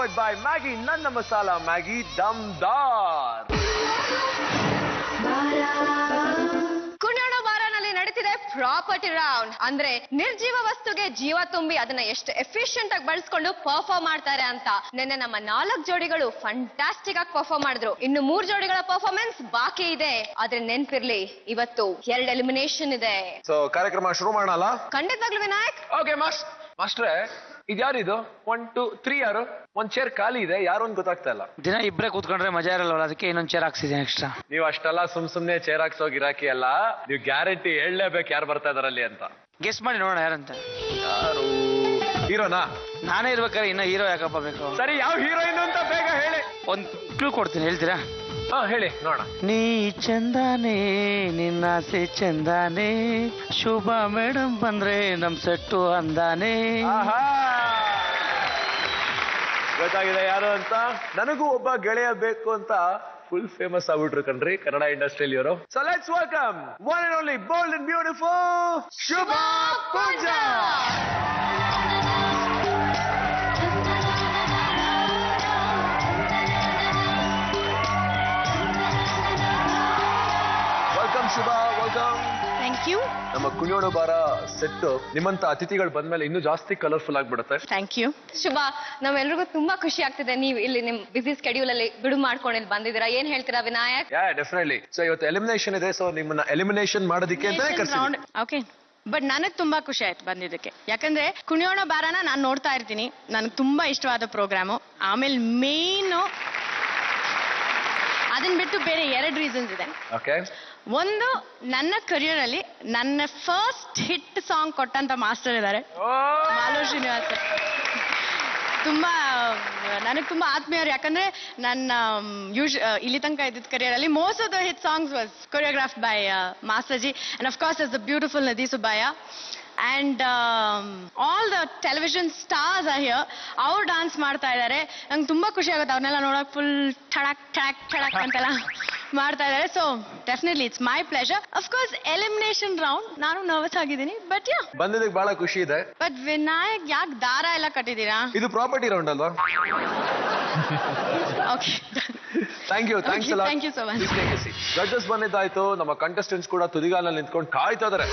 Powered by Maggi ನನ್ನ masala Maggi ದಮ್ದಾರ್. ಕುಣಿಯೋಣ ಬಾರನಲ್ಲಿ ನಡೀತಿದೆ property round. ಅಂದ್ರೆ ನಿರ್ಜೀವ ವಸ್ತುಗೆ ಜೀವ ತುಂಬಿ ಅದನ್ನ ಎಷ್ಟು ಎಫಿಷಿಯಂಟ್ ಆಗಿ ಬಳಸ್ಕೊಂಡು ಪರ್ಫಾರ್ಮ್ ಮಾಡ್ತಾರೆ ಅಂತ. ನಿನ್ನೆ ನಮ್ಮ 4 ಜೋಡಿಗಳು ಫಂಟಾಸ್ಟಿಕ್ ಆಗಿ ಪರ್ಫಾರ್ಮ್ ಮಾಡಿದ್ರು. ಇನ್ನು 3 ಜೋಡಿಗಳ ಪರ್ಫಾರ್ಮೆನ್ಸ್ ಬಾಕಿ ಇದೆ. ಆದ್ರೆ ನೆನ್ಪಿರ್ಲಿ, ಇವತ್ತು 2 ಎಲಿಮಿನೇಷನ್ ಇದೆ. ಸೊ ಕಾರ್ಯಕ್ರಮ ಶುರು ಮಾಡೋಣ. ಖಂಡಿತವಾಗ್ಲು ವಿನಾಯಕ್. ಓಕೆ ಮಾಸ್ಟ್ರೆ, ಇದ್ಯಾರಿದು 1 2 3 ಯಾರು? ಒಂದ್ ಚೇರ್ ಖಾಲಿ ಇದೆ, ಯಾರು ಅಂತ ಗೊತ್ತಾಗ್ತಾ ಇಲ್ಲ. ದಿನ ಇಬ್ಬರೇ ಕೂತ್ಕೊಂಡ್ರೆ ಮಜಾ ಇರಲ್ಲ, ಅದಕ್ಕೆ ಇನ್ನೊಂದ್ ಚೇರ್ ಹಾಕ್ಸಿದ್ದೀನಿ ಎಕ್ಸ್ಟ್ರಾ. ನೀವು ಅಷ್ಟೆಲ್ಲ ಸುಮ್ನೆ ಚೇರ್ ಹಾಕ್ಸೋ ಗಿರಾಕಿ ಅಲ್ಲ, ನೀವು ಗ್ಯಾರಂಟಿ ಹೇಳಲೇಬೇಕು ಯಾರು ಬರ್ತಾ ಇದಾರಲ್ಲಿ ಅಂತ. ಗೆಸ್ ಮಾಡಿ ನೋಡೋಣ ಯಾರಂತ. ಯಾರು? ಹೀರೋನಾ? ನಾನೇ ಇರ್ಬೇಕಾದ್ರೆ ಇನ್ನ ಹೀರೋ ಯಾಕಪ್ಪ ಬೇಕು? ಸರಿ, ಯಾವ ಹೀರೋಯಿನ್ ಅಂತ ಬೇಗ ಹೇಳಿ. ಒಂದ್ ಕ್ಲೂ ಕೊಡ್ತೀನಿ, ಹೇಳ್ತೀರಾ? ಹೇಳಿ ನೋಡ. ನೀ ಚಂದಾನೆ, ನಿನ್ನಾಸೆ ಚಂದಾನೆ, ಶುಭ ಮೇಡಮ್ ಬಂದ್ರೆ ನಮ್ ಸೆಟ್ಟು ಅಂದಾನೆ. ಗೊತ್ತಾಗಿದೆ ಯಾರು ಅಂತ. ನನಗೂ ಒಬ್ಬ ಗೆಳೆಯ ಬೇಕು ಅಂತ ಫುಲ್ ಫೇಮಸ್ ಆಗ್ಬಿಟ್ರು ಕಣ್ರಿ ಕನ್ನಡ ಇಂಡಸ್ಟ್ರಿಯಲ್ಲಿ ಇವರು. So let's welcome one and only bold and beautiful Shubha Pooja. Welcome Shubha, welcome. Thank you. ನಮ್ಮ ಕುಣಿಯೋಣ ಬಾರ ಸೆಟ್ ನಿಮ್ಮಂತ ಅತಿಥಿಗಳು ಬಂದ್ಮೇಲೆ ಇನ್ನೂ ಜಾಸ್ತಿ ಕಲರ್ಫುಲ್ ಆಗ್ಬಿಡುತ್ತೆ. Thank you Shubha. ನಾವೆಲ್ರಿಗೂ ತುಂಬಾ ಖುಷಿ ಆಗ್ತಿದೆ ನೀವು ಇಲ್ಲಿ ನಿಮ್ ಬಿಸಿ ಸ್ಕೆಡ್ಯೂಲ್ ಅಲ್ಲಿ ಬಿಡು ಮಾಡ್ಕೊಂಡು ಇಲ್ಲಿ ಬಂದಿದ್ದೀರಾ. ಏನ್ ಹೇಳ್ತೀರಾ ವಿನಾಯಕ್? ಡೆಫಿನೆಟ್ಲಿ. ಸೊ ಇವತ್ತು ಎಲಿಮಿನೇಷನ್ ಇದೆ, ಸೊ ನಿಮ್ಮನ್ನ ಎಲಿಮಿನೇಷನ್ ಮಾಡೋದಕ್ಕೆ ಅಂತಾನೆ ಕರ್ಸಿದ್ದೀನಿ. ಓಕೆ, ಬಟ್ ನನಗ್ ತುಂಬಾ ಖುಷಿ ಆಯ್ತು ಬಂದಿದ್ದಕ್ಕೆ. ಯಾಕಂದ್ರೆ ಕುಣಿಯೋಣ ಬಾರನ ನಾನು ನೋಡ್ತಾ ಇರ್ತೀನಿ, ನನಗೆ ತುಂಬಾ ಇಷ್ಟವಾದ ಪ್ರೋಗ್ರಾಮು. ಆಮೇಲೆ ಮೇನ್ ಅದನ್ನ ಬಿಟ್ಟು ಬೇರೆ 2 ರೀಸನ್ಸ್ ಇದೆ. ಓಕೆ. ಒಂದು, ನನ್ನ ಕರಿಯರ್ ಅಲ್ಲಿ ನನ್ನ ಫಸ್ಟ್ ಹಿಟ್ ಸಾಂಗ್ ಕೊಟ್ಟಂತ ಮಾಸ್ಟರ್ ಇದ್ದಾರೆ, ಮಾಲೋ ಶ್ರೀನಿವಾಸ್. ತುಂಬಾ ನನಗೆ ತುಂಬಾ ಆತ್ಮೀಯರು. ಯಾಕಂದ್ರೆ ನನ್ನ ಇಲ್ಲಿ ತನಕ ಇದ್ದಿದ್ದ ಕರಿಯರ್ ಅಲ್ಲಿ most of the hit songs was choreograph by Masterji, and of course is the beautiful Nadi Subbaiah. And all the television stars are here. ಅವ್ರು ಡಾನ್ಸ್ ಮಾಡ್ತಾ ಇದ್ದಾರೆ. ನಂಗೆ ತುಂಬಾ ಖುಷಿ ಆಗುತ್ತೆ ಅವ್ರನ್ನೆಲ್ಲ ನೋಡಕ್. ಫುಲ್ ಠಡಕ್ ಠಡಕ್ ಠಡಕ್ ಅಂತೆಲ್ಲ ಮಾಡ್ತಾ ಇದ್ದಾರೆ. So definitely it's my pleasure. Of course elimination round, ನಾನು ನರ್ವಸ್ ಆಗಿದ್ದೀನಿ. ಬಟ್ ಯಾ, ಬಂದಿದ್ದಕ್ಕೆ ಬಹಳ ಖುಷಿ ಇದೆ. ಬಟ್ ವಿನಾಯಕ್ ಯಾಕೆ ದಾರ ಎಲ್ಲ ಕಟ್ಟಿದ್ದೀರಾ? ಇದು ಪ್ರಾಪರ್ಟಿ ರೌಂಡ್ ಅಲ್ವಾ? Okay, thank you thank you so much. Judges ಬಂದಿದ್ದಾಯ್ತು, ನಮ್ಮ ಕಂಟೆಸ್ಟೆಂಟ್ಸ್ ಕೂಡ ತುದಿಗಾಲಲ್ಲಿ ನಿಂತ್ಕೊಂಡು ಕಾಯ್ತಾ ಇದಾರೆ.